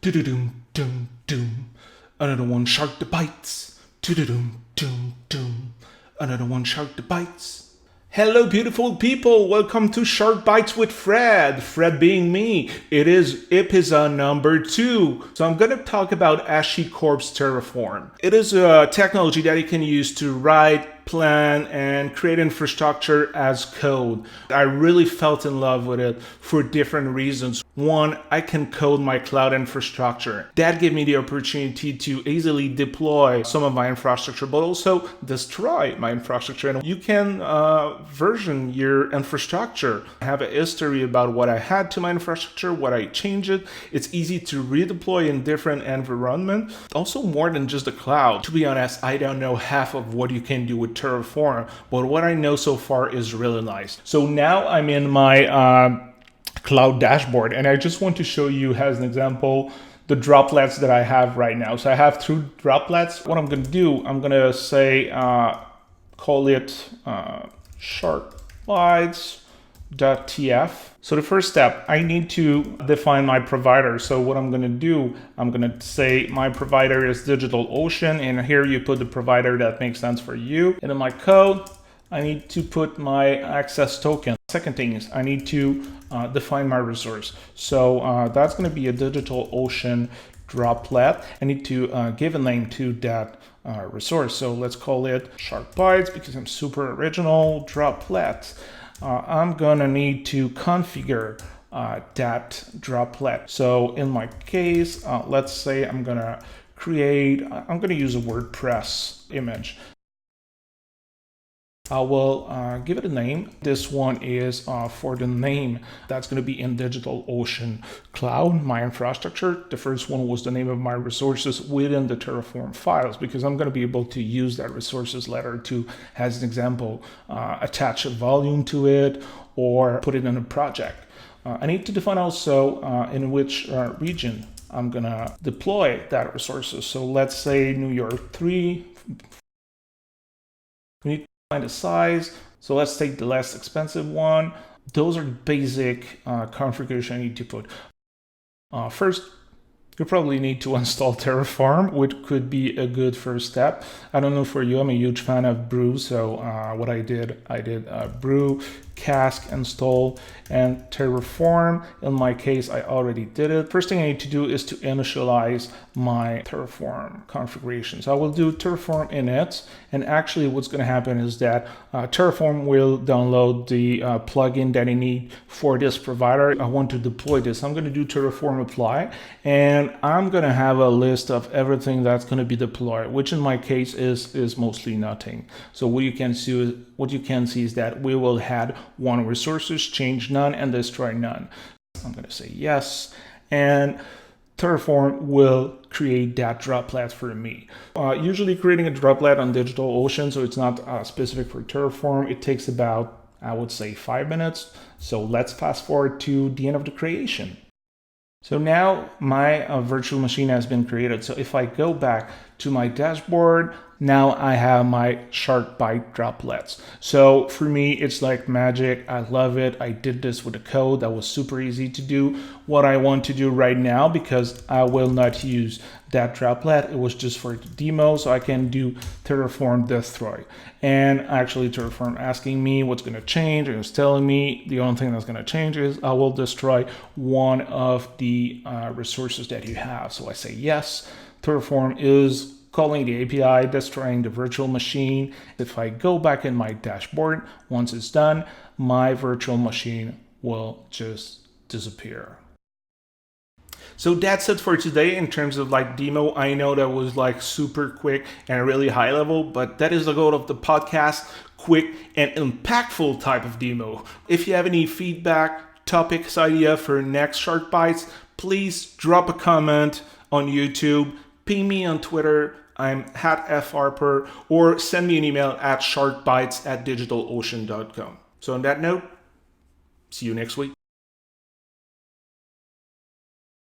Do-do-doom, doom, doom. Another one shark that bites. Do-do-doom, doom, doom. Another one shark that bites. Hello, beautiful people. Welcome to SharkBytes with Fred. Fred being me. It is episode number 2. So I'm going to talk about HashiCorp's Terraform. It is a technology that you can use to write, plan, and create infrastructure as code. I really felt in love with it for different reasons. One, I can code my cloud infrastructure. That gave me the opportunity to easily deploy some of my infrastructure, but also destroy my infrastructure. And you can version your infrastructure. I have a history about what I had to my infrastructure, what I changed it. It's easy to redeploy in different environments. Also more than just the cloud. To be honest, I don't know half of what you can do with Terraform, but what I know so far is really nice. So now I'm in my cloud dashboard, and I just want to show you as an example the droplets that I have right now. So I have 2 droplets. What I'm going to do, I'm going to say call it SharkBytes.tf. So the first step, I need to define my provider. So what I'm going to do, I'm going to say my provider is DigitalOcean, and here you put the provider that makes sense for you. And in my code, I need to put my access token. Second thing is I need to define my resource. So that's going to be a DigitalOcean droplet. I need to give a name to that resource. So let's call it SharkBytes because I'm super original. Droplet. I'm gonna need to configure that droplet. So in my case, let's say I'm gonna use a WordPress image. I will give it a name. This one is for the name that's going to be in DigitalOcean Cloud, my infrastructure. The first one was the name of my resources within the Terraform files, because I'm going to be able to use that resources letter to, as an example, attach a volume to it or put it in a project. I need to define also in which region I'm going to deploy that resources. So let's say New York 3. We need the size. So let's take the less expensive one. Those are basic configuration I need to put. First, you probably need to install Terraform, which could be a good first step. I don't know for you, I'm a huge fan of brew. So what I did brew, cask, install, and Terraform. In my case, I already did it. First thing I need to do is to initialize my Terraform configuration. So I will do Terraform init, and actually what's going to happen is that Terraform will download the plugin that I need for this provider. I want to deploy this. I'm going to do Terraform apply, and I'm going to have a list of everything that's going to be deployed, which in my case is mostly nothing. So what you can see is that we will add 1 resources, change none, and destroy none. I'm going to say yes, and Terraform will create that droplet for me. Usually creating a droplet on DigitalOcean, so it's not specific for Terraform, it takes about, I would say, 5 minutes. So let's fast forward to the end of the creation. So now my virtual machine has been created. So if I go back to my dashboard, now I have my SharkByte droplets. So for me, it's like magic. I love it. I did this with the code. That was super easy to do. What I want to do right now, because I will not use that droplet, it was just for the demo, so I can do Terraform destroy. And actually Terraform asking me what's going to change, and it's telling me the only thing that's going to change is I will destroy one of the resources that you have. So I say yes. Terraform is calling the API, destroying the virtual machine. If I go back in my dashboard, once it's done, my virtual machine will just disappear. So that's it for today in terms of like demo. I know that was like super quick and really high level, but that is the goal of the podcast, quick and impactful type of demo. If you have any feedback, topics, idea for next SharkBytes, please drop a comment on YouTube, ping me on Twitter, I'm @fharper, or send me an email at sharkbytes@digitalocean.com. So on that note, see you next week.